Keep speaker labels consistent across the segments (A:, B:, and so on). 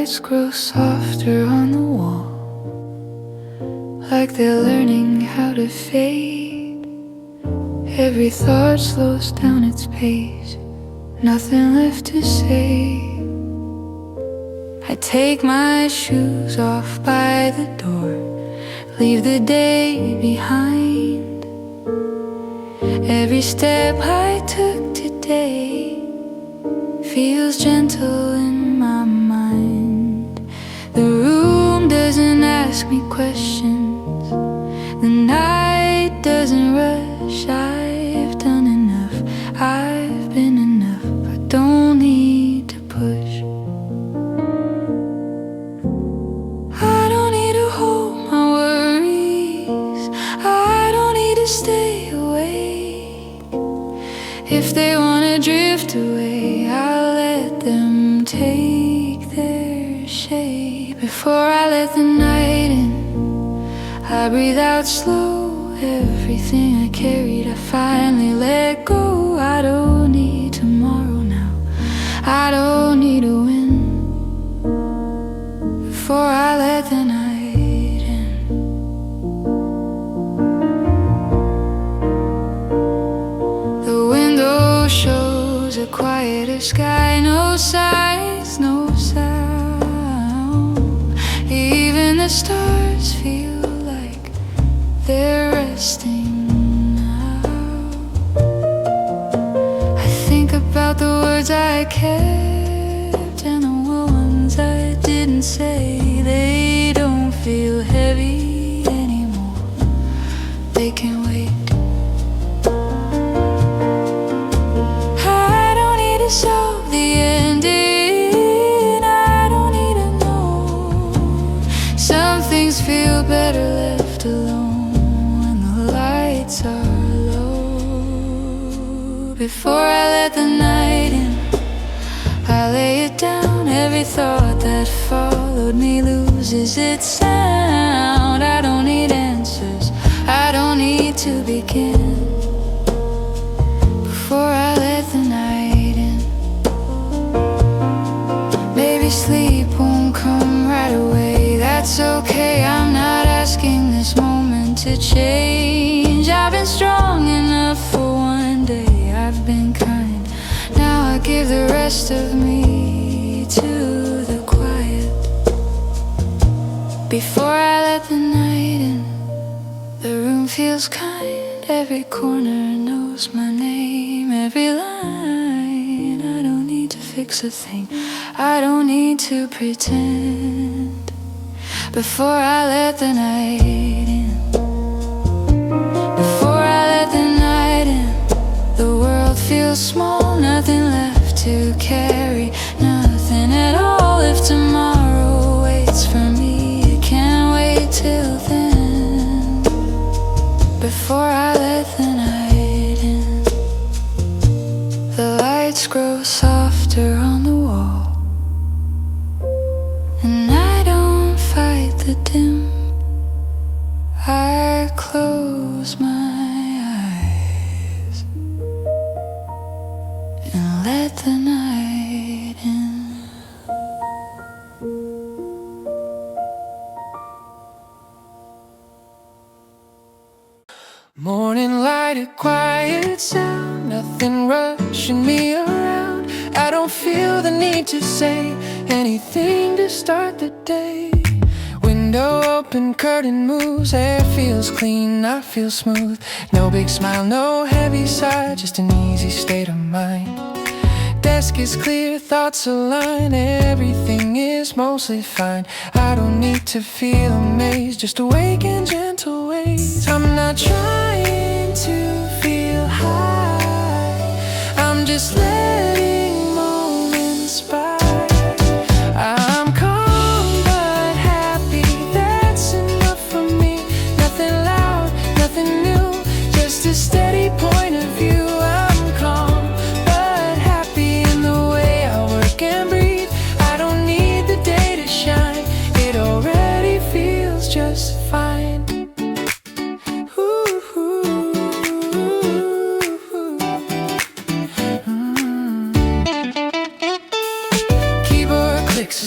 A: lights grow softer on the wall, like they're learning how to fade. Every thought slows down its pace, nothing left to say. I take my shoes off by the door, leave the day behind. Every step I took today feels gentle in my mind. The room doesn't ask me questions, the night doesn't rush. I've done enough, I've been enough. I don't need to push. I don't need to hold my worries, I don't need to stay awake. If they wanna drift away, I'll let them take their shape. Before I let the night in, I breathe out slow. Everything I carried, I finally let go. I don't need tomorrow now, I don't need a win. Before I let the night in. The window shows a quieter sky, no sights, no sound. Even the stars feel like they're resting now. I think about the words I kept and the ones I didn't say. They don't feel heavy anymore, they can wait. I don't need to solve the ending, I don't need to know. Some things feel better left alone when the lights are low. Before I let the night in, I lay it down. Every thought that followed me loses its sound. I don't need answers, I don't need to begin. Before I let the night in, maybe sleep won't come right away. That's okay, I'm not asking this moment to change. I've been strong enough for one day, I've been kind. Now I give the rest of me to the quiet. Before I let the night in, the room feels kind. Every corner knows my name, every line. I don't need to fix a thing, I don't need to pretend. Before I let the night in, before I let the night in, the world feels small, nothing left to carry, nothing at all. If tomorrow waits for me, it can't wait till then. Before I let the night in, the lights grow softer on the wall, and I don't fight the dim. I close my eyes and let the night in.
B: Morning light, a quiet sound, nothing rushing me around. I don't feel the need to say anything to start the day. Window open, curtain moves, air feels clean, I feel smooth. No big smile, no heavy sigh, just an easy state of mind. Desk is clear, thoughts align, everything is mostly fine. I don't need to feel amazed, just awake in gentle ways. I'm not trying to feel high, I'm just letting moments by. I'm calm but happy, that's enough for me. Nothing loud, nothing new, just a steady point of view. I'm calm but happy in the way I work and breathe. I don't need the day to shine, it already feels just fine. Ooh, ooh, ooh, ooh.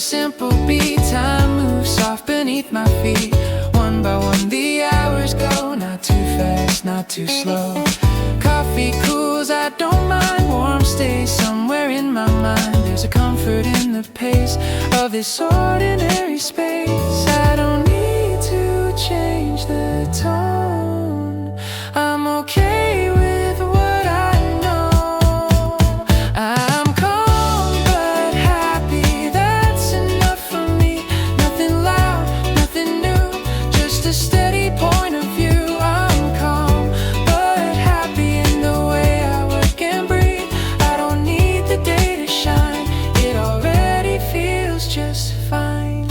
B: simple beat. Time moves soft beneath my feet. One by one the hours go, not too fast, not too slow. Coffee cools, I don't mind. Warm stays somewhere in my mind. There's a comfort in the pace of this ordinary space. I don't need to change the tone. I'm okay with what I know. I'm calm but happy, that's enough for me. Nothing loud, nothing new, just a steady point of view. I'm calm but happy in the way I work and breathe. I don't need the day to shine, it already feels just fine.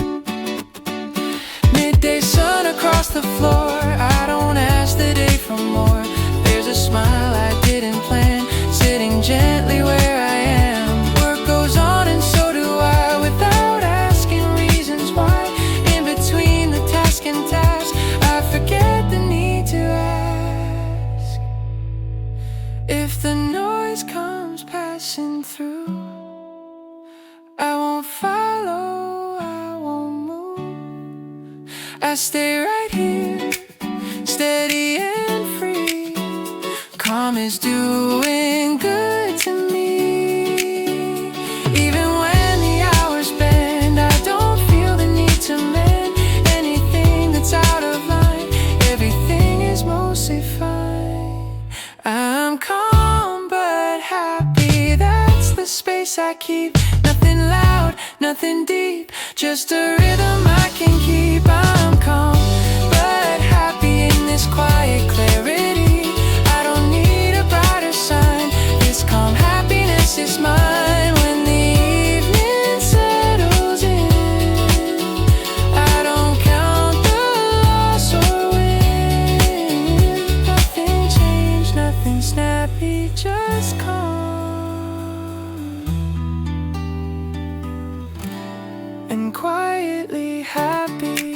B: Midday sun across the floor, I don't ask the day for more. There's a smile I didn't plan, sitting gently where I am. Work goes on and so do I, without asking reasons why. In between the task and task, I forget the need to ask. If the noise comes passing through, I won't follow, I won't move. I stay right here, steady and free. Calm is doing good to me. Even when the hours bend, I don't feel the need to mend anything that's out of line. Everything is mostly fine. I'm calm but happy, that's the space I keep. Nothing loud, nothing deep, just a rhythm I can keep. I'm calm but happy in this quiet clarity. I don't need a brighter sign, this calm happiness is mine. When the evening settles in, I don't count the loss or win. Nothing changed, nothing snappy, just calm and quietly happy.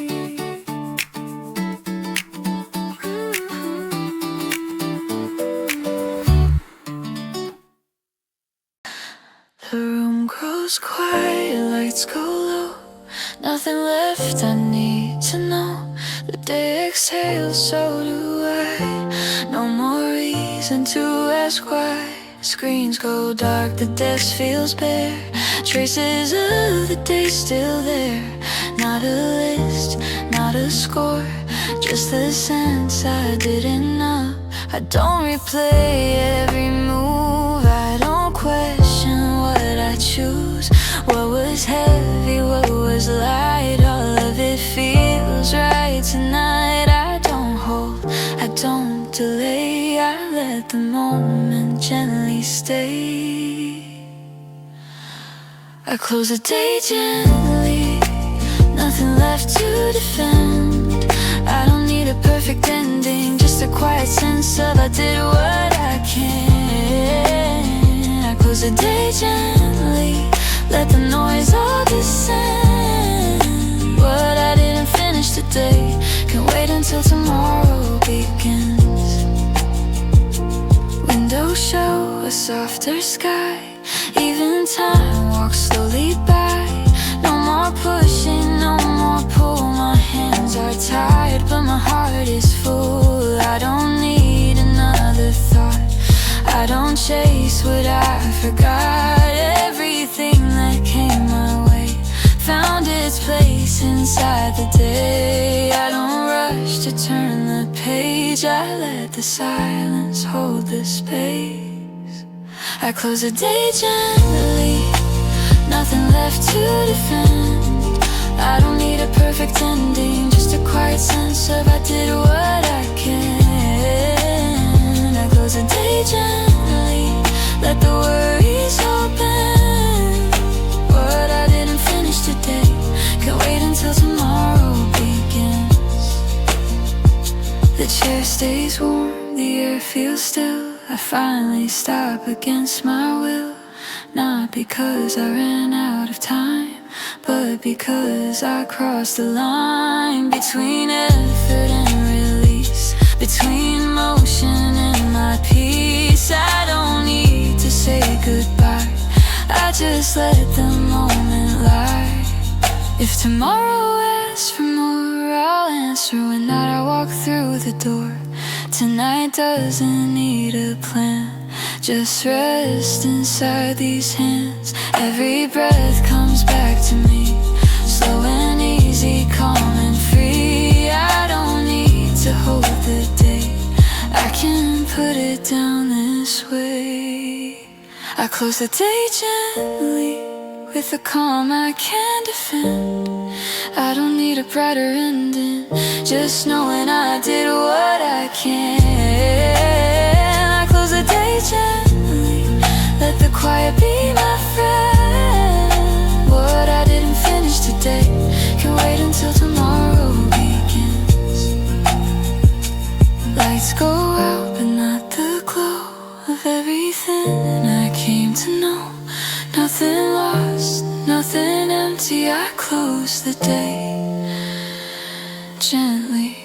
A: The room grows quiet, lights go low. Nothing left I need to know. The day exhales, so do I. No more reason to ask why. Screens go dark, the desk feels bare. Traces of the day still there. Not a list, not a score, just the sense I didn't know. I don't replay every move, I don't question what I choose. What was heavy, what was light, all of it feels right tonight. I don't hold, I don't delay, I let the moment gently stay. I close the day gently, nothing left to defend. I don't need a perfect ending, just a quiet sense of I did what I can. I close the day gently, let the noise all descend. What I didn't finish today can wait until tomorrow begins. Windows show a softer sky, even time walks slowly by. No more pushing, no more pull. My hands are tired, but my heart is full. I don't need another thought, I don't chase what I forgot. Everything that came my way found its place inside the day. I don't rush to turn the page, I let the silence hold the space. I close the day gently, nothing left to defend. I don't need a perfect ending, just a quiet sense of I did what I can. I close the day gently, let the worries open. What I didn't finish today can wait until tomorrow begins. The chair stays warm, the air feels still. I finally stop against my will. Not because I ran out of time, but because I crossed the line between effort and release, between motion and my peace. I don't need to say goodbye, I just let the moment lie. If tomorrow asks for more, I'll answer when that I walk through the door. Tonight doesn't need a plan, just rest inside these hands. Every breath comes back to me, slow and easy, calm and free. I don't need to hold the day, I can put it down this way. I close the day gently, with a calm I can defend. I don't need a brighter ending, just knowing I did what I can. I close the day gently, let the quiet be my friend. What I didn't finish today can wait until tomorrow begins. Lights go out, but not the glow of everything I came to know. Nothing lost, nothing empty. I close the day gently.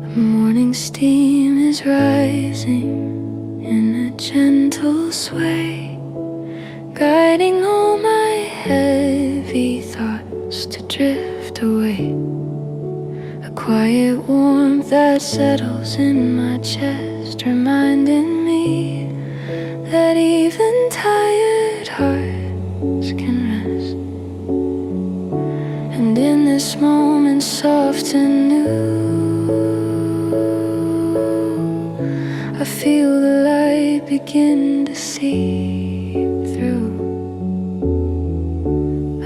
A: The morning steam is rising in a gentle sway, guiding all my heavy thoughts to drift away. A quiet warmth that settles in my chest, reminding me that even tired hearts can rest. And in this moment soft and new, I feel the light begin to seep through.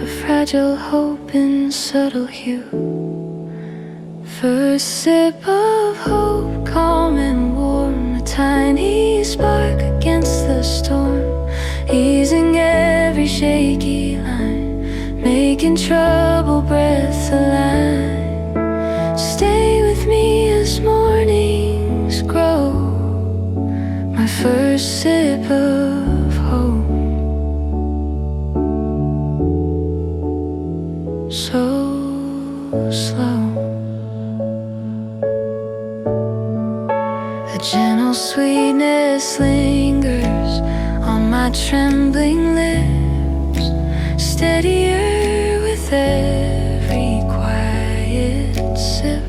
A: A fragile hope in subtle hue. First sip of hope, calm and warm. A tiny spark against the storm, easing every shaky line, making trouble breath align. Stay with me as mornings grow, my first sip of hope. So slow, a gentle sweetness lingers on my trembling lips, steadier with every quiet sip.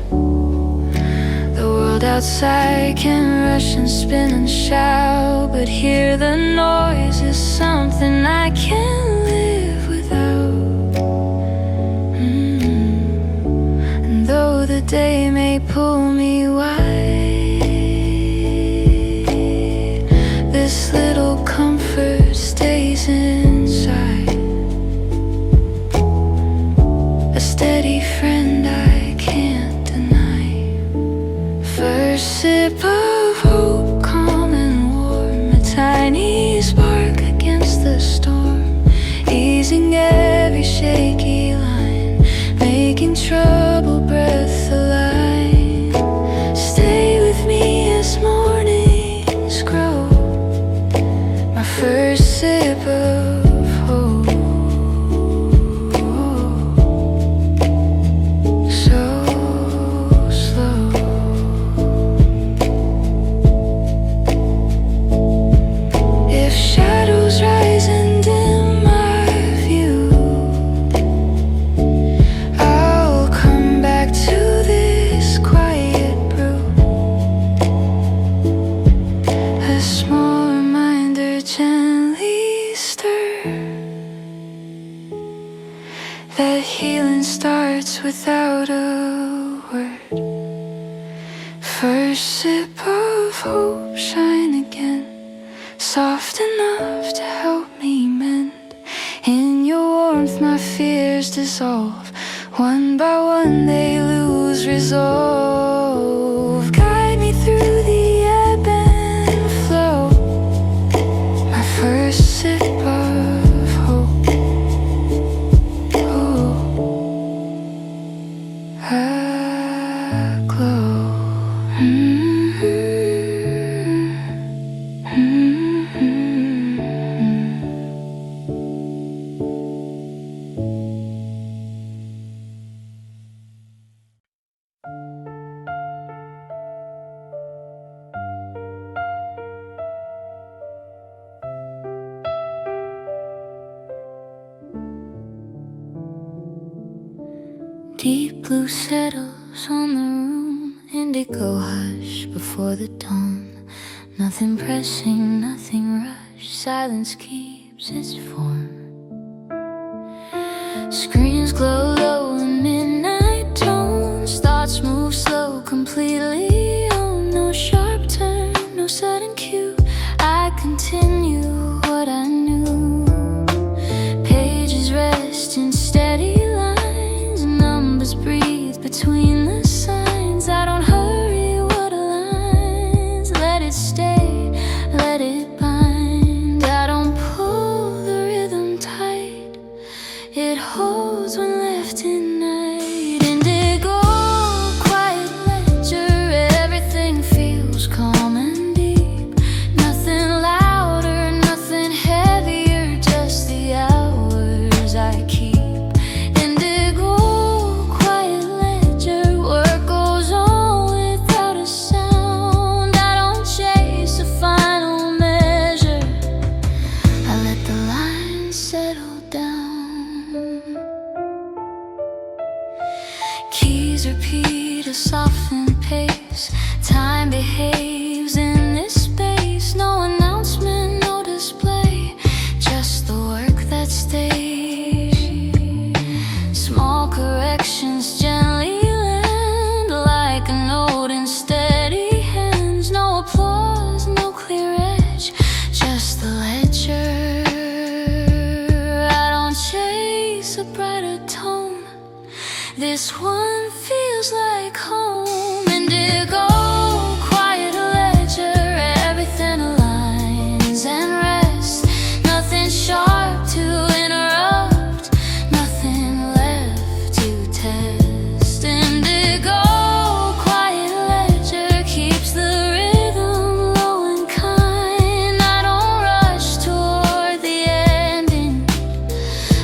A: The world outside can rush and spin and shout, but here the noise is something I can't live without. And though the day may pull me wide, this little comfort stays inside. A steady friend I can't deny. First sip of hope, calm and warm. A tiny spark against the storm, easing every shaky line, making trouble breath align. Stay with me as mornings grow, my first sip of hope. So slow, if shadows rise and dim my view, I'll come back to this quiet brew. A small reminder gently stir, that healing starts without a word. First sip of hope, shine again, soft enough to help me mend. In your warmth my fears dissolve, one by one they lose resolve. Guide me through the ebb and flow, my first sip of hope. A glow. Mm-hmm. 'Cause Deep blue settles on the room, indigo hush before the dawn. Nothing pressing, nothing rushed, silence keeps its form. Screens glow low in midnight tones, thoughts move slow, completely on. No sharp turn, no sudden cue, I continue what I knew. Pages rest in steady lines, numbers breathe between the signs. I don't hurry what aligns, let it stay, let it bind. I don't pull the rhythm tight, it holds when left in night. Indigo, quiet ledger, everything feels calm and deep. Nothing louder, nothing heavier, just the hours I keep. Indigo, quiet ledger, work goes on without a sound. I don't chase a final measure, I let the lines settle down. Keys repeat a softened pace, time behaves in this space. No announcement, no display, just the work that stays. Small corrections gently land, like a note in steady hands. No applause, no clear edge, just the ledger. I don't chase a brighter tone, this one feels like home. Indigo, quiet ledger, everything aligns and rests. Nothing sharp to interrupt, nothing left to test. Indigo, quiet ledger, keeps the rhythm low and kind. I don't rush toward the ending,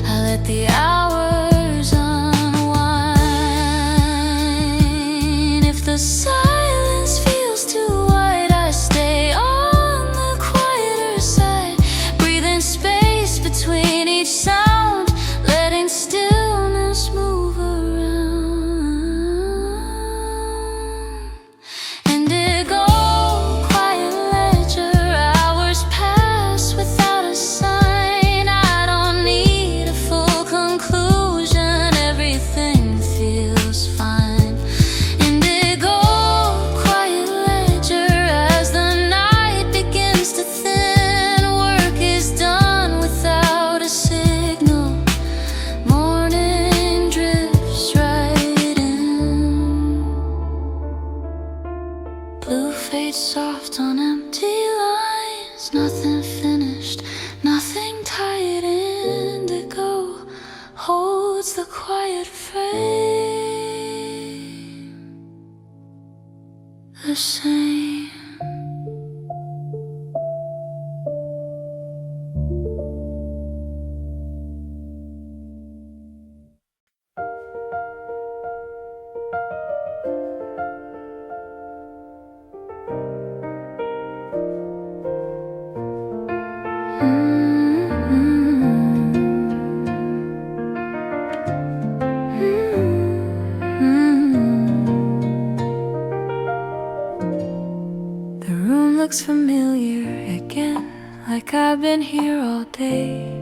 A: I let the hours unwind. If the silence feels too wide, I stay on the quieter side, breathing space between each sound, letting stillness move around. Indigo, quiet ledger, hours pass without a sign. I don't need a full conclusion, everything feels fine. Indigo, quiet ledger, as the night begins to thin, work is done without a signal. Morning drifts right in. Blue fades soft on empty lines, nothing finished, nothing tied. Indigo holds the quiet frame the same. The room looks familiar again, like I've been here all day.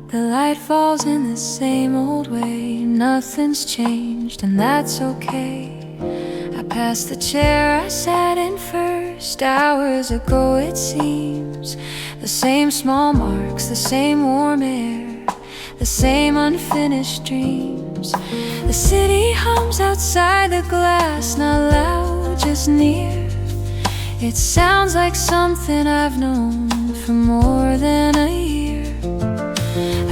A: The light falls in the same old way, nothing's changed and that's okay. I pass the chair I sat in first, hours ago it seems. The same small marks, the same warm air, the same unfinished dreams. The city hums outside the glass, not loud, just near. It sounds like something I've known for more than a year.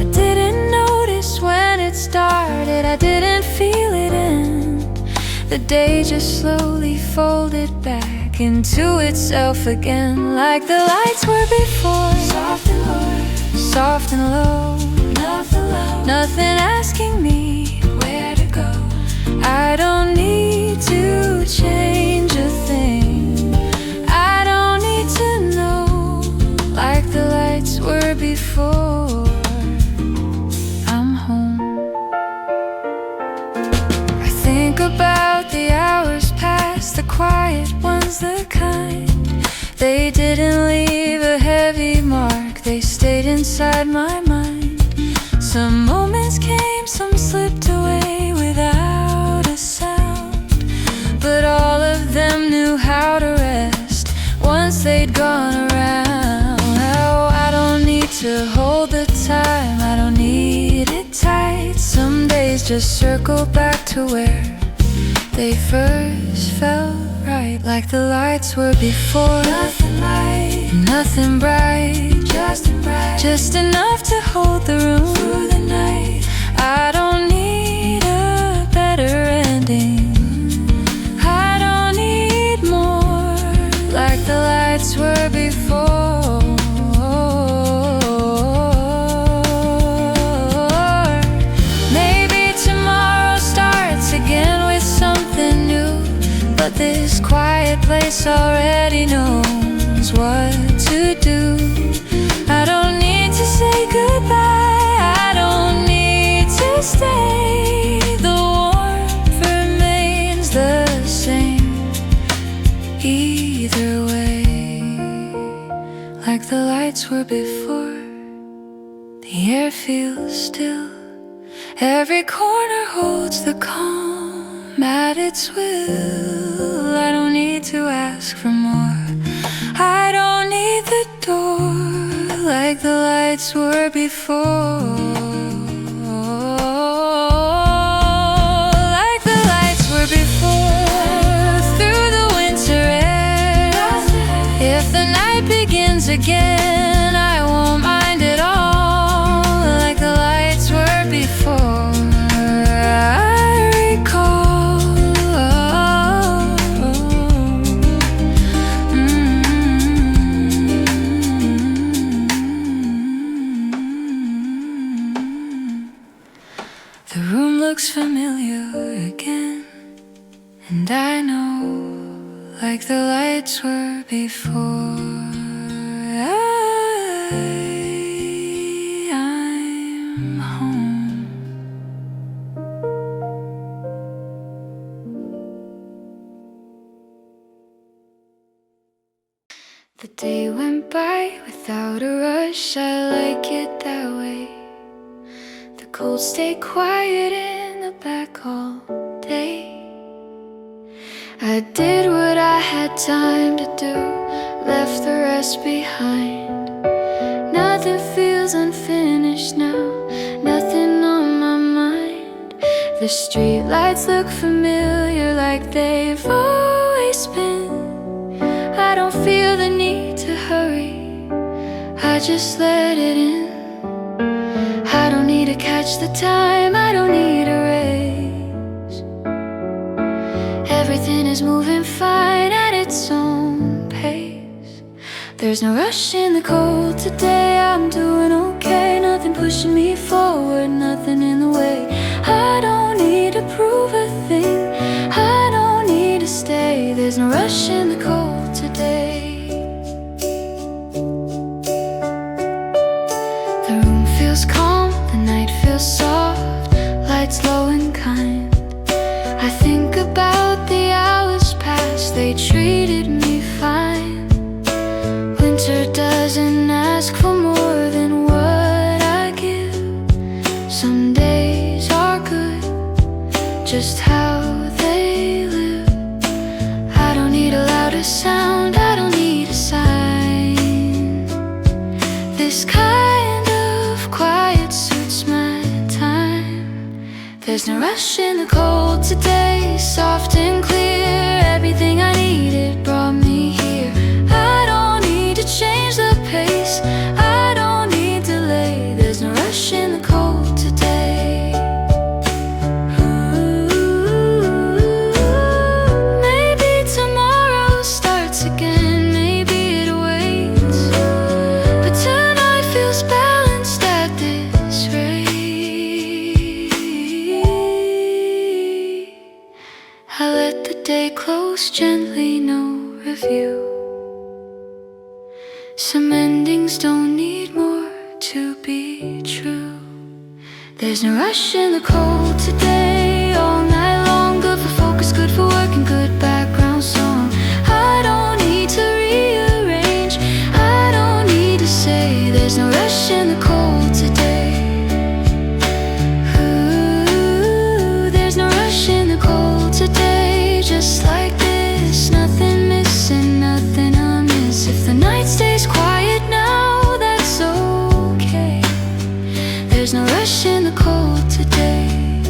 A: I didn't notice when it started, I didn't feel it end. The day just slowly folded back into itself again, like the lights were before. Soft and low, soft and low, nothing asking me where to go. I don't need to change a thing, I don't need to know, like the lights were before. I'm home. was the kind. They didn't leave a heavy mark, they stayed inside my mind. Some moments came, some slipped away without a sound, but all of them knew how to rest once they'd gone around. Oh, I don't need to hold the time, I don't need it tight. Some days just circle back to where they first felt right, like the lights were before. Nothing light, nothing bright, just enough to hold the room through the night. I don't need a better ending, I don't need more, like the lights were before. Maybe tomorrow starts again with something new, but this quiet place already knows what to do. I don't need to say goodbye, I don't need to stay. The warmth remains the same either way, like the lights were before. The air feels still, every corner holds the calm at its will. I don't need to ask for more, I don't need the door, like the lights were before. Like the lights were before, through the winter air. If the night begins again, I won't mind at all, like the lights were before. I recall the room looks familiar again, and I know, like the lights were before. I'm home. The day went by without a rush, I like it that way. The cold stayed quiet in the back all day. I did what I had time to do, left the rest behind. Nothing feels unfinished now, nothing on my mind. The streetlights look familiar, like they've always been. I don't feel the need to hurry, I just let it in. I don't need to catch the time, I don't need a race. Everything is moving fine at its own pace. There's no rush in the cold today, I'm doing okay. Nothing pushing me forward, nothing in the way. I don't need to prove a thing, I don't need to stay. There's no rush in the cold today. The room feels calm, the night feels soft, lights low and kind. I think about the hours past, they treated me fine. Winter doesn't ask for more than what I give. Some days are good, just how they live. I don't need a louder sound, I don't need a sign. This kind of quiet suits my time. There's no rush in the cold today, soft and clear. Everything I needed brought me here. I don't need to change the pace, I don't need delay. There's no rush in the cold today. Maybe tomorrow starts again, maybe it waits, but tonight feels balanced at this rate. I let the day close gently, no review. Some endings don't need more to be true. There's no rush in the cold today, all night long. Good for focus, good for work, and good background song. I don't There's no rush in the cold today. Ooh, there's no rush in the cold today. Just like this, nothing missing, nothing amiss. If the night stays quiet now, that's okay. There's no rush in the cold today.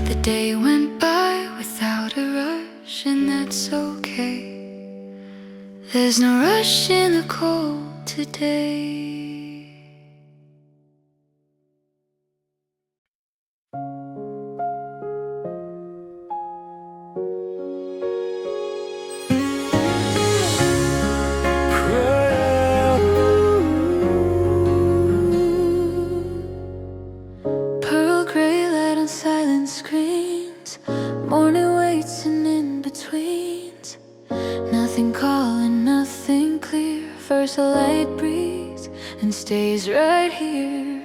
A: The day went by without a rush, and that's okay. There's no rush in the cold today. Pearl gray light on silent screens, morning waits and in-betweens. Nothing calling, nothing clear. First a light breeze and stays right here.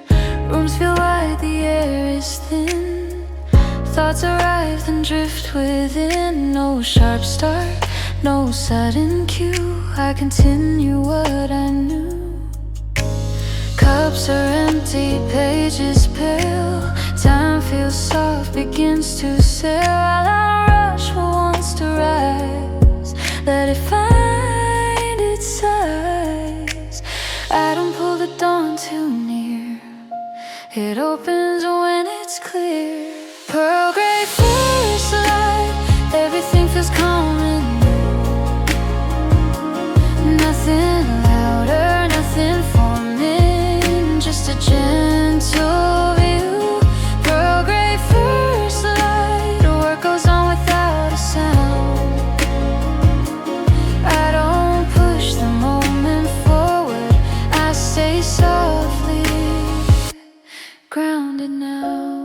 A: Rooms feel wide, the air is thin. Thoughts arrive and drift within. No sharp start, no sudden cue. I continue what I knew. Cups are empty, pages pale. Time feels soft, begins to sail. While I rush what wants to rise, let it find its size. I don't pull the dawn too near. It opens when it's clear. Pearl gray first light, everything feels calm and new. Nothing louder, nothing forming, just a gentle view. Pearl gray first light, work goes on without a sound. I don't push the moment forward, I stay softly grounded now.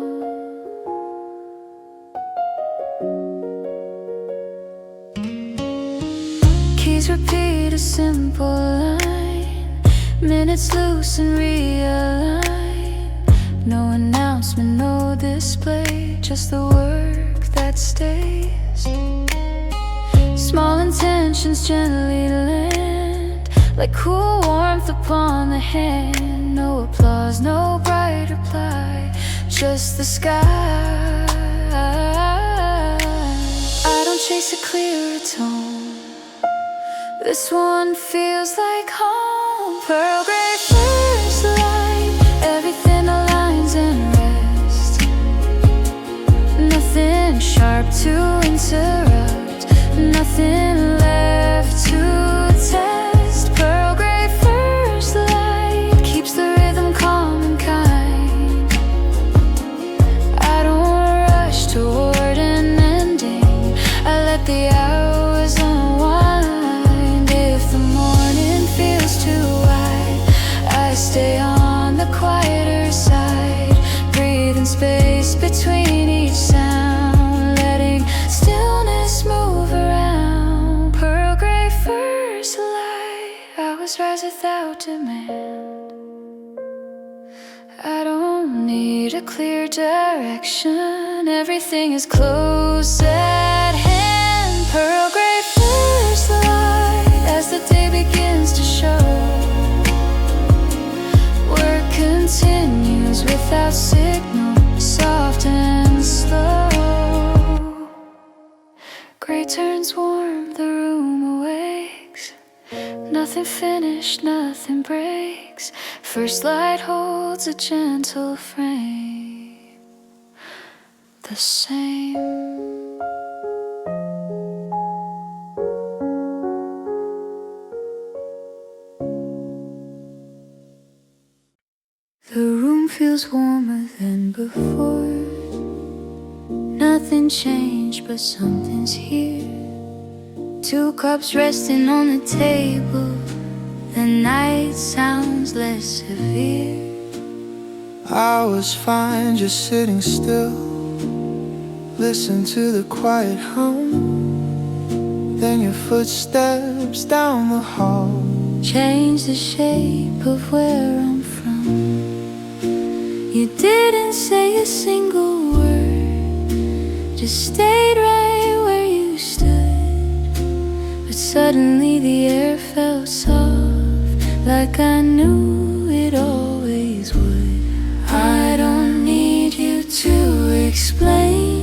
A: Keys repeat a simple line, minutes loose and realign. No announcement, no display, just the work that stays. Small intentions gently land, like cool warmth upon the hand. No applause, no bright reply, just the sky. I don't chase a clearer tone, this one feels like home. Pearl gray first light, everything aligns and rests. Nothing sharp to interrupt, nothing left to test. Pearl gray first light keeps the rhythm calm and kind. I don't rush toward an ending, I let the hours unwind. If the morning feels too wide, I stay on the quieter side, breathing space between each sound, letting stillness move around. Pearl gray first light, hours rise without demand. I don't need a clear direction, everything is close at hand. Pearl gray first light, as the day begins to show, work continues without signal, soft and slow. Gray turns warm, the room awakes. Nothing finished, nothing breaks. First light holds a gentle frame, the same. The room feels warmer than before. Nothing changed, but something's here. Two cups resting on the table, the night sounds less severe.
B: I was fine just sitting still, listen to the quiet hum. Then your footsteps down the hall
A: Change the shape of where I'm from. You didn't say a single word, just stayed right where you stood. But Suddenly the air felt soft, like I knew it always would. I don't need you to explain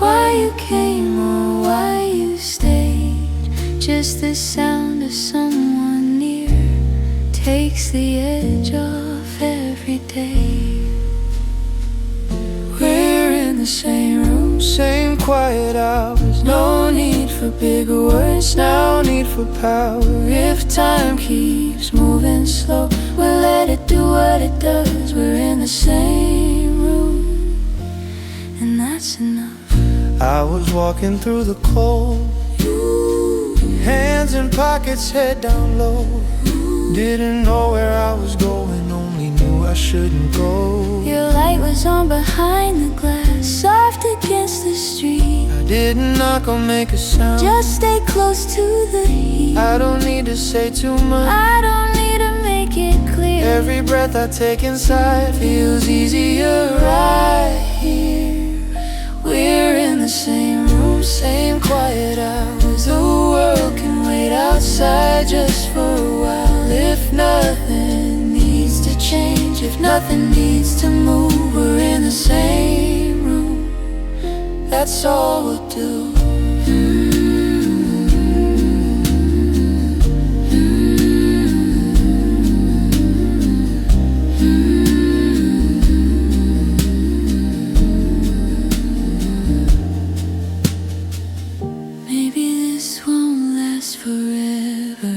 A: why you came or why you stayed. Just the sound of someone near takes the edge off every day.
B: We're in the same room, same quiet hours. No need for bigger words, now need for power. If time keeps moving slow, we'll let it do what it does. We're in the same room,
A: And that's enough.
B: I was walking through the cold, hands in pockets, head down low. Didn't know where I was going, only knew I shouldn't go.
A: Your light was on behind the glass, soft against the street.
B: I didn't knock or make a sound,
A: Just stay close to the heat.
B: I don't need to say too much,
A: I don't need to make it clear.
B: every breath I take inside feels easier right here. We're in the same room, same quiet hours. The world can wait outside just for a while. If nothing needs to change, if nothing needs to move, we're in the same room, that's all we'll do.
A: Maybe this won't last forever,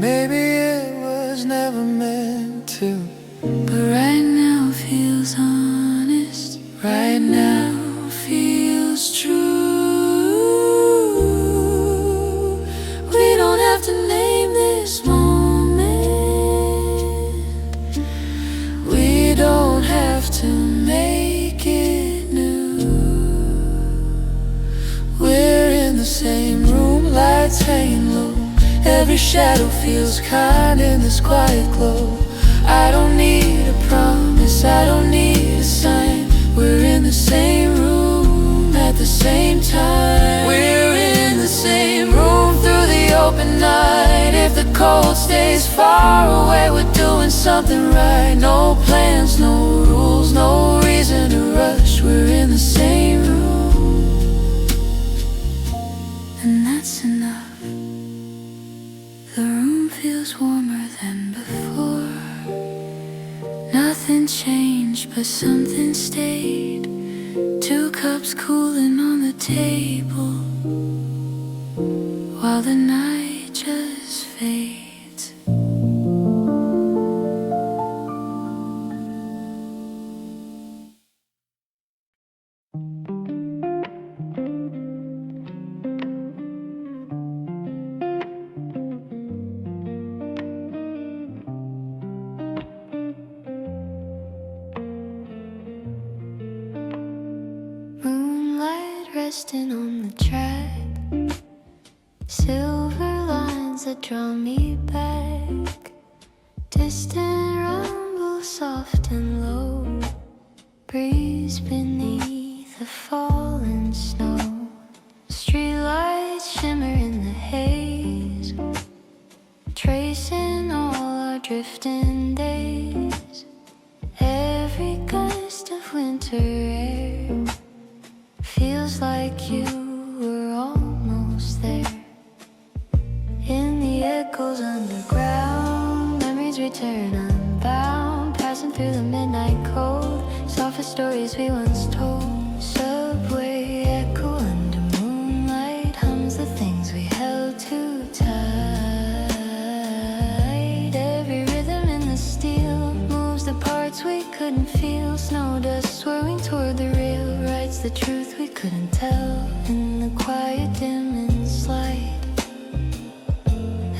B: Maybe it was never meant to.
A: but right now feels honest.
B: Right now feels true.
A: We don't have to name this moment.
B: We don't have to make it new. We're in the same room, lights hanging low. Every shadow feels kind in this quiet glow. I don't need a promise, I don't need a sign. We're in the same room at the same time. We're in the same room through the open night. If the cold stays far away, we're doing something right. No plans, no rules, no reason to rush. We're in the same room,
A: And that's enough. The room feels warmer than before. Nothing changed, but something stayed. 2 cups cooling on the table, while the night just fades. Moonlight resting on the track, silver lines that draw me back. Distant rumble, soft and low, breeze beneath the fallen snow. Streetlights shimmer in the haze, tracing all our drifting days. Every gust of winter air feels like you were almost there. In the echoes underground, memories return unbound, passing through the midnight cold. Softest stories we once told. Subway echo under moonlight hums the things we held too tight. Every rhythm in the steel moves the parts we couldn't feel. Snow dust swirling toward the rail writes the truth we couldn't tell. In the quiet dim and slight,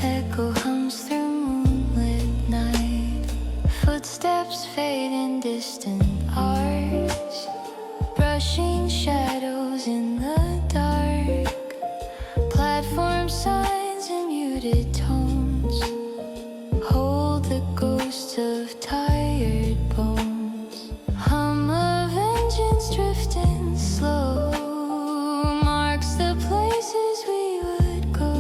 A: echo hums through moonlit night. Footsteps fade in distant arcs, brushing shadows in the dark. Platform signs and muted tones hold the ghosts of tired bones. Hum of engines drifting slow marks the places we would go.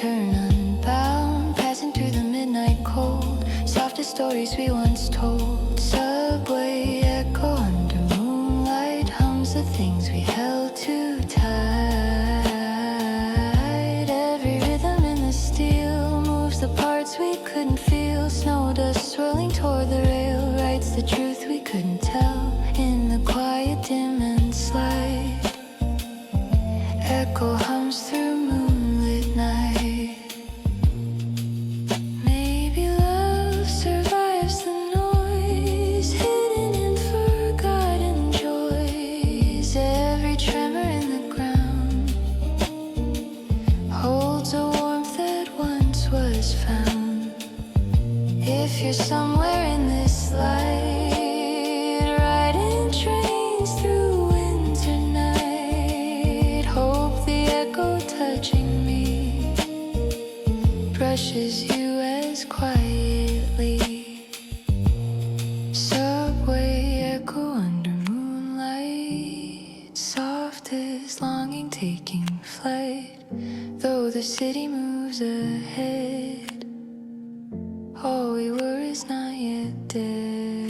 A: turn unbound, passing through the midnight cold. Softest stories we once told. Subway echo under moonlight hums the things we held too tight. Every rhythm in the steel moves the parts we couldn't feel. Snow dust swirling toward the rail writes the truth we couldn't tell. In the quiet, dim and slight, echo hums through moonlit night. Maybe love survives the noise, hidden in forgotten joys. Every tremor in the ground holds a warmth that once was found. If you're somewhere in this light, riding trains through winter night, hope the echo touching me brushes you as quietly. Subway echo under moonlight, soft as longing taking flight. Though the city moves ahead, all we were is not yet dead.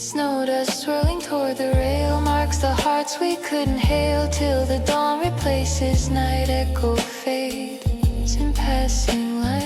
A: Snow dust swirling toward the rail marks the hearts we couldn't hail. Till the dawn replaces night, echo fades in passing light.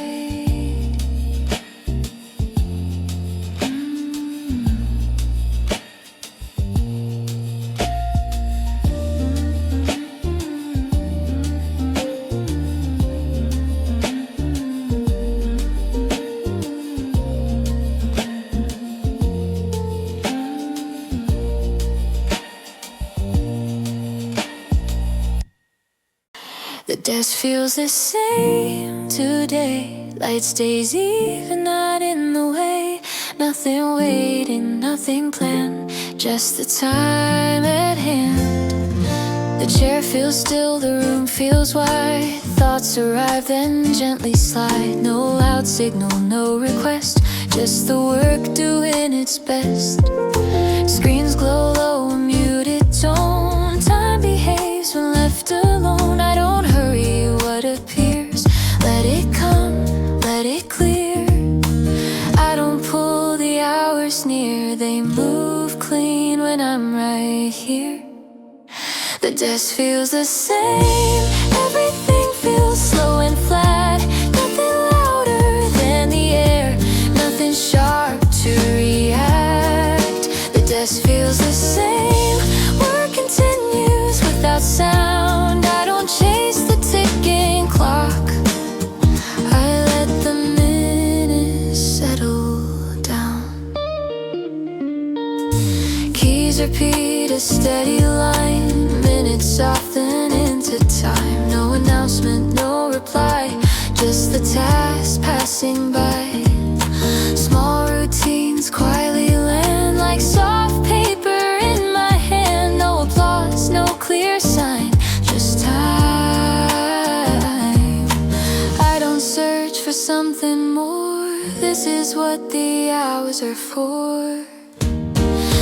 A: The desk feels the same today. Light stays even, not in the way. Nothing waiting, nothing planned, just the time at hand. The chair feels still, the room feels wide. Thoughts arrive then gently slide. No loud signal, no request, just the work doing its best. Screens glow low, a muted tone. Time behaves when left alone. I don't hurry what appears. Let it come, let it clear. I don't pull the hours near. They move clean when I'm right here. The desk feels the same. Everything feels slow and flat. Nothing louder than the air, nothing sharp to react. The desk feels the same. Work continues without sound. I don't chase the ticking clock. I let the minutes settle down. Keys repeat a steady line. Minutes soften into time. No announcement, no reply, just the task passing by. Small routines quietly land like soft paper in my hand. No applause, no clear sign, just time. I don't search for something more. This is what the hours are for.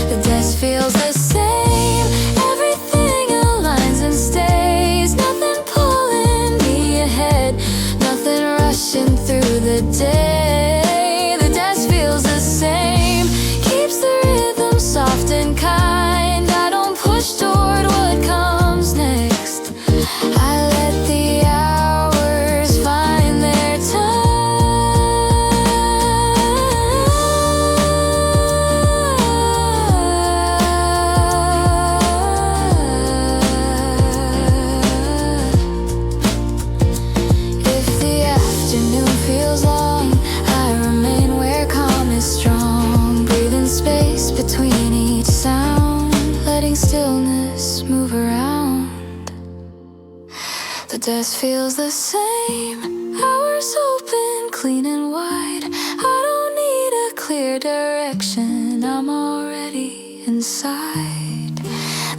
A: The desk feels the same. Everything aligns and stays. Nothing pulling me ahead, nothing rushing through the day. The desk feels the same. Keeps the rhythm soft and kind. I don't push toward what comes next. I let the hours find their If the afternoon feels long, I remain where calm is strong. Breathing space between each sound, letting stillness move around. The desk feels the same. Hours open, clean and wide. I don't need a clear direction, I'm already inside.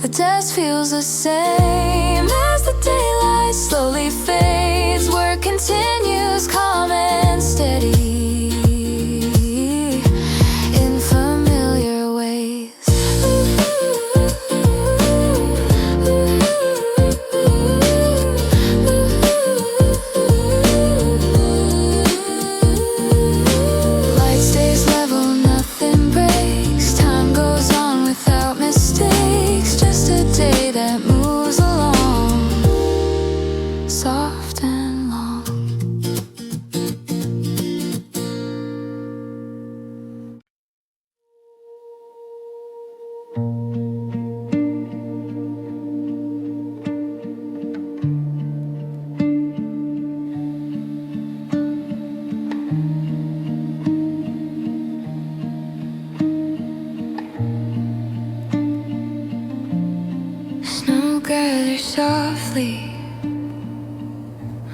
A: The desk feels the same. As the daylight slowly fades, work continues calm and steady in familiar ways. softly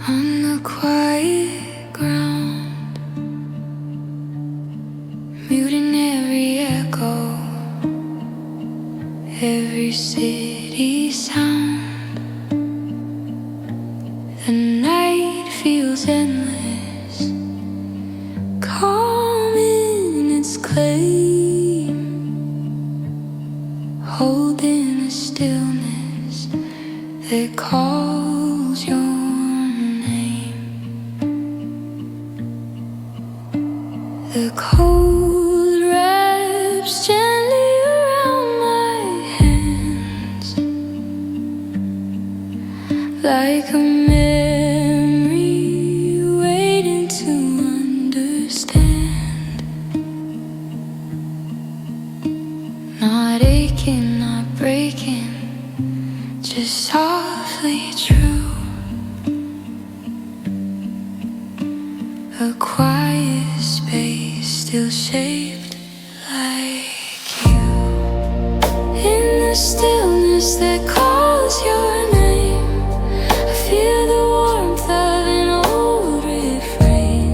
A: on the quiet ground, muting every echo, every city sound. The night feels endless, calm in its claim, holding a stillness that calls your name. The cold wraps gently around my hands, like a memory waiting to understand. Not aching, not breaking, just softly true. A quiet space still shaped like you. In the stillness that calls your name, I feel the warmth of an old refrain,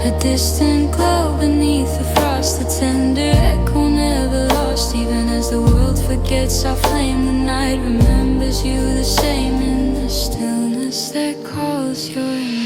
A: a distant glow beneath the frost, a tender echo never lost. Even as the world forgets our flame, the night remembers you the same. In the stillness that calls your name.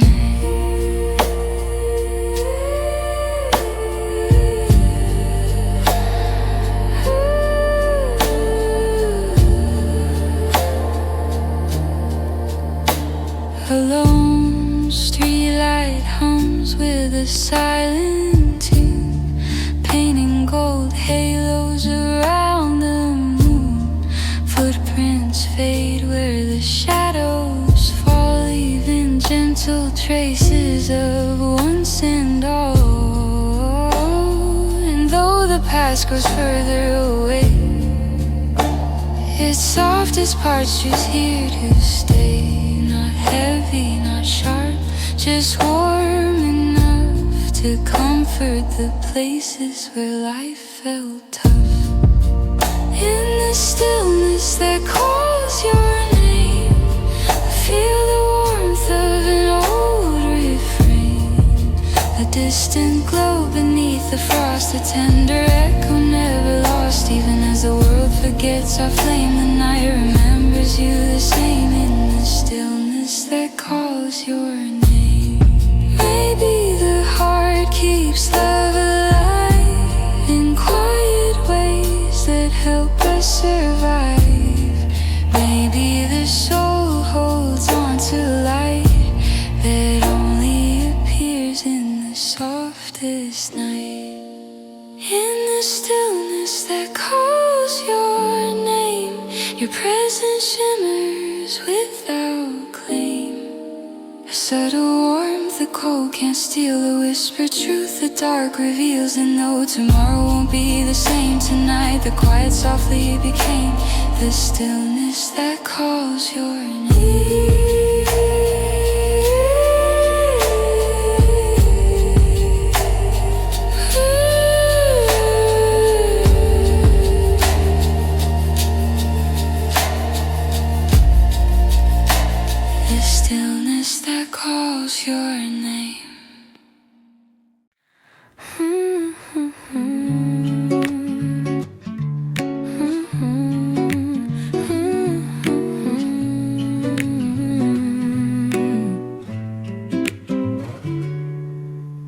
A: A lone streetlight hums with a silent tune, painting gold halos around the moon. Footprints fade where the shadows fall, leaving gentle traces of once and all. And though the past grows further away, its softest parts just here to stay. Not heavy, not sharp, just warm enough to comfort the places where life felt tough. In the stillness that calls your name, I feel the warmth of an old refrain, a distant glow beneath the frost, a tender echo never lost. Even as the world forgets our flame, the night remembers you the same. In the stillness that calls your name, maybe the heart keeps love alive in quiet ways that help us survive. Maybe the soul holds on to light that only appears in the softest night. In the stillness that calls your name, your presence shimmers without claim. A subtle warmth the cold can't steal, a whispered truth the dark reveals. And though tomorrow won't be the same, tonight the quiet softly became the stillness that calls your name. The stillness that calls your name.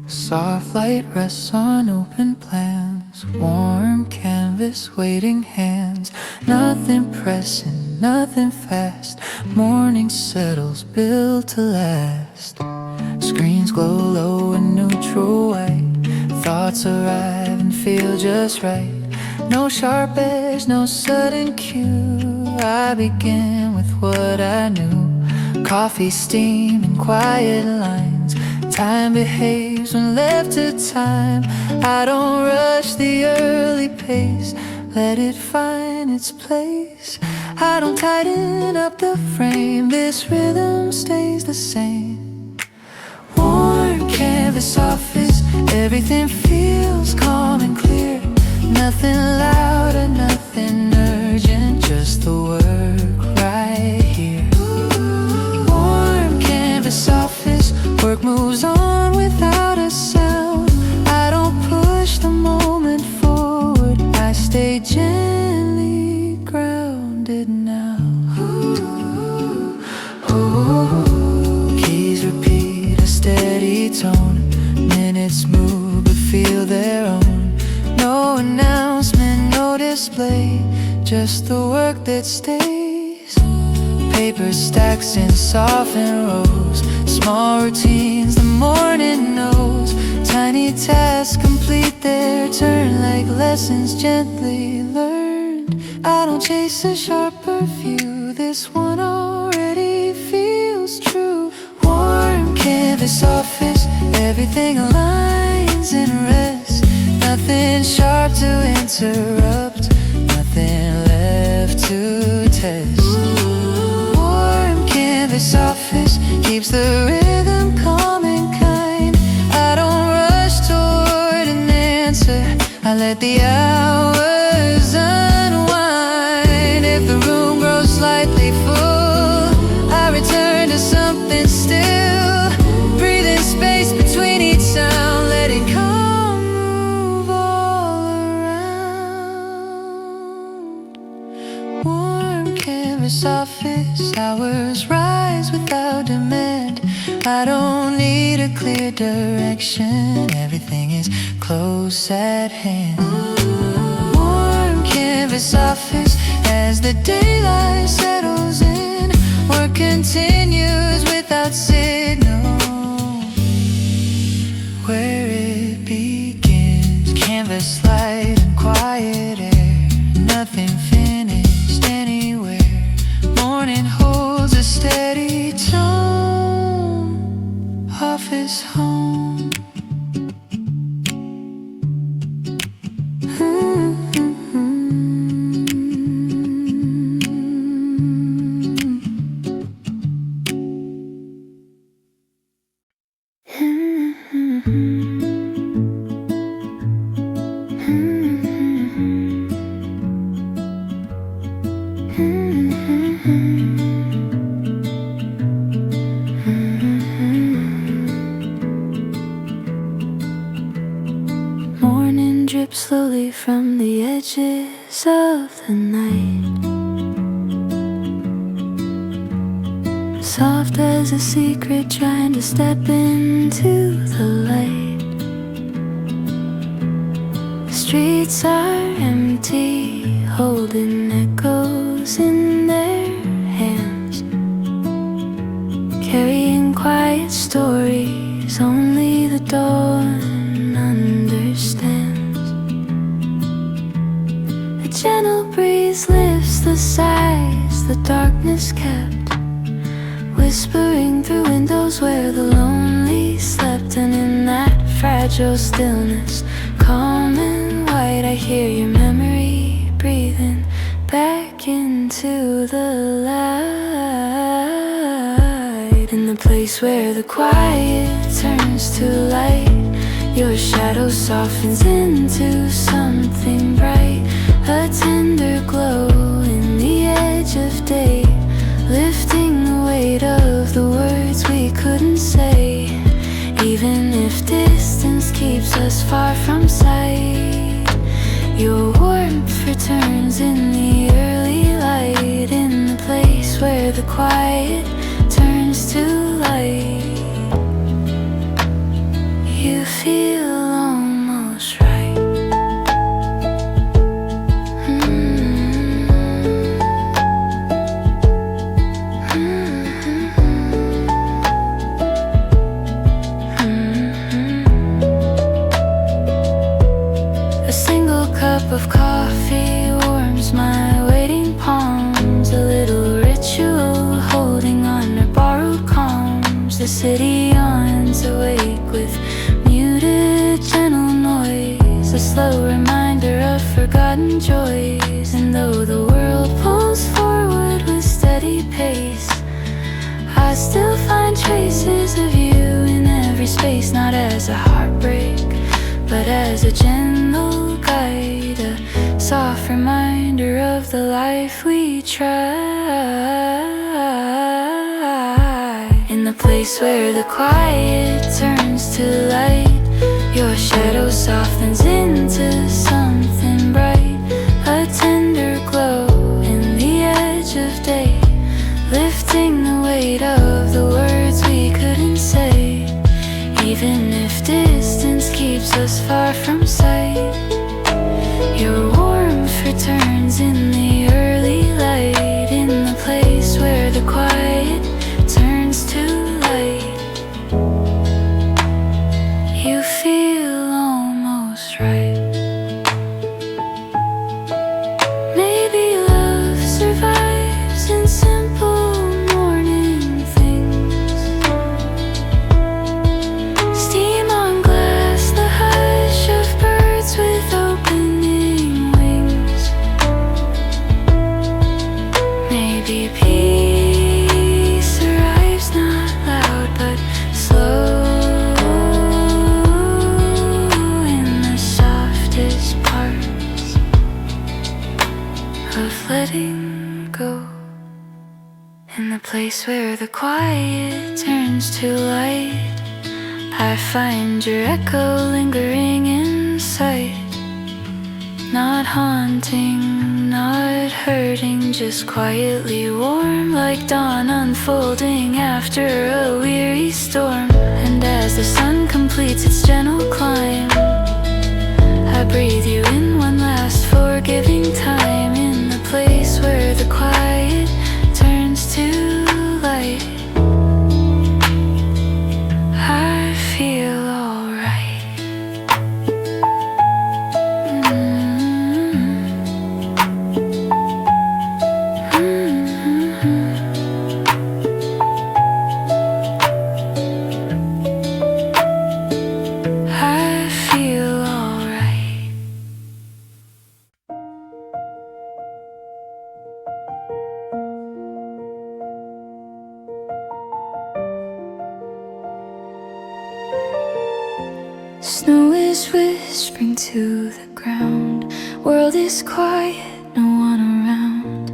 B: Soft light rests on open plans, warm canvas waiting hands. Nothing pressing, nothing fast. Morning settles, built to last. Screens glow low in neutral white. Thoughts arrive and feel just right. No sharp edge, no sudden cue. I begin with what I knew. Coffee steam and quiet lines. Time behaves when left to time. I don't rush the early pace, let it find its place. I don't tighten up the frame, this rhythm stays the same. Warm canvas office, everything feels calm and clear. Nothing loud or nothing urgent, just the work right here. Warm canvas office, work moves on without a sound. I don't push the moment forward, I stay gently grounded now. Keys repeat a steady tone, minutes move but feel their own. No announcement, no display, just the work that stays. Paper stacks in softened rows, small routines the morning knows. Tiny tasks complete their turn like lessons gently learned. I don't chase a sharper view, this one already feels true. Warm canvas office, everything aligns and rests. Nothing sharp to interrupt, nothing left to test. Warm canvas office keeps the rhythm calm and kind. I don't rush toward an answer, I let the hours unwind. If the room grows slightly full, I return to something still. Breathe in space between each sound, let it come, move all around. Warm canvas office, hours rise without demand. I don't need a clear direction, everything is close at hand. Warm canvas office, as the daylight settles in, work continues without signal. Where it begins, canvas light and quiet air, nothing finished anywhere. Morning holds a steady tone, office home.
A: Morning drips slowly from the edges of the night, soft as a secret trying to step into the light. The streets are empty, holding echoes in their hands, carrying quiet stories only the dawn understands. A gentle breeze lifts the sighs the darkness kept, whispering through windows where the lonely slept. And in that fragile stillness, calm and white, I hear your memory breathing back into the light. In the place where the quiet turns to light, your shadow softens into something bright, a tender glow in the edge of day, lifting the weight of the words we couldn't say, even if distance keeps us far from sight. Your warmth returns in the early light, in the place where the quiet turns to light. You feel almost right. A single cup of coffee warms my waiting palms, a little ritual holding on to borrowed calms. The city yawns awake with muted, gentle noise, a slow reminder of forgotten joys. And though the world pulls forward with steady pace, I still find traces of you in every space, not as a heartbreak, but as a gentle guide, a soft reminder reminder of the life we try. In the place where the quiet turns to light, your shadow softens into something bright. A tender glow in the edge of day, lifting the weight of the words we couldn't say. Even if distance keeps us far from sight, your warmth returns in the early light. In the place where the quiet turns to light, you feel almost right. Maybe love survives in simple morning things. Steam on glass, the hush of birds with opening wings. Maybe peace arrives not loud but slow, in the softest parts of letting go. In the place where the quiet turns to light, I find your echo lingering in sight. Not haunting, not hurting, just quietly warm, like dawn unfolding after a weary storm. And as the sun completes its gentle climb, I breathe you in one last forgiving time. In the place where the quiet turns to light, I feel alright. I feel alright. Snow is whispering to the ground. World is quiet, no one around.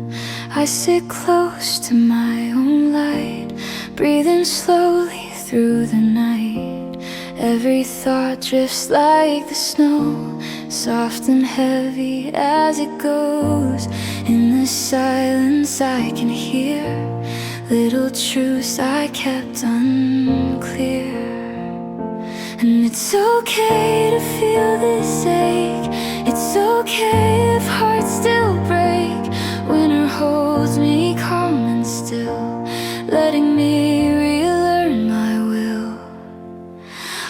A: I sit close to my own light, breathing slowly through the night. Every thought drifts like the snow, soft and heavy as it goes. In the silence I can hear little truths I kept unclear. And it's okay to feel this ache. It's okay if hearts still break. Winter holds me calm and still, letting me relearn my will.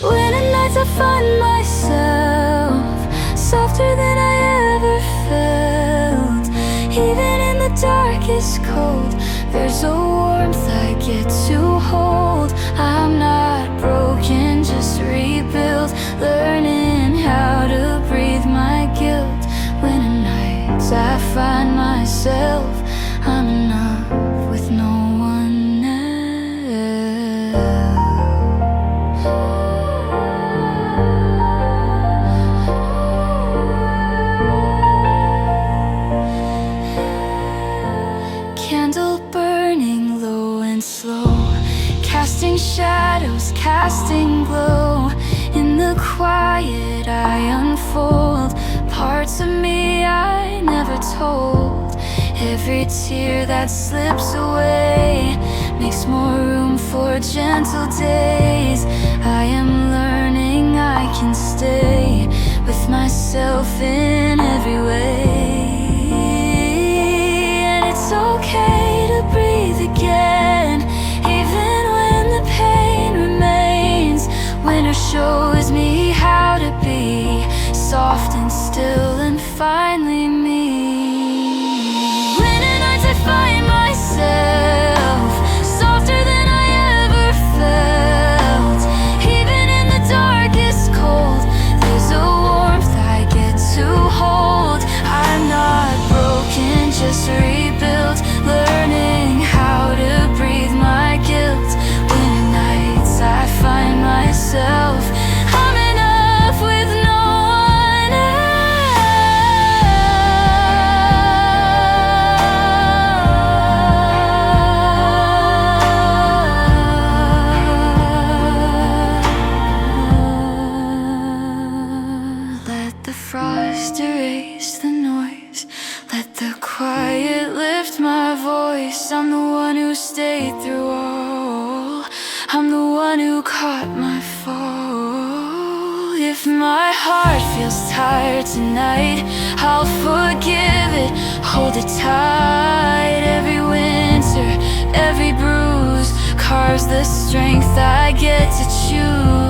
A: When at nights I find myself softer than I ever felt. Even in the darkest cold, there's a warmth I get to hold. I'm not broken, just rebuilt, learning how to breathe my guilt. When at nights I find myself, I'm enough with no one else. Candle burning low and slow, casting shadows, casting glow. In the quiet I unfold parts of me I never told. Every tear that slips away makes more room for gentle days. I am learning I can stay with myself in every way. And it's okay to breathe again, even when the pain remains. Winter shows me how to be soft and still and finally me. When at nights I find myself softer than I ever felt. Even in the darkest cold, there's a warmth I get to hold. I'm not broken, just rebuilt, learning how to breathe my guilt. When at nights I find myself, I'm enough with no one else. my heart feels tired tonight, I'll forgive it, hold it tight. Every winter, every bruise carves the strength I get to choose.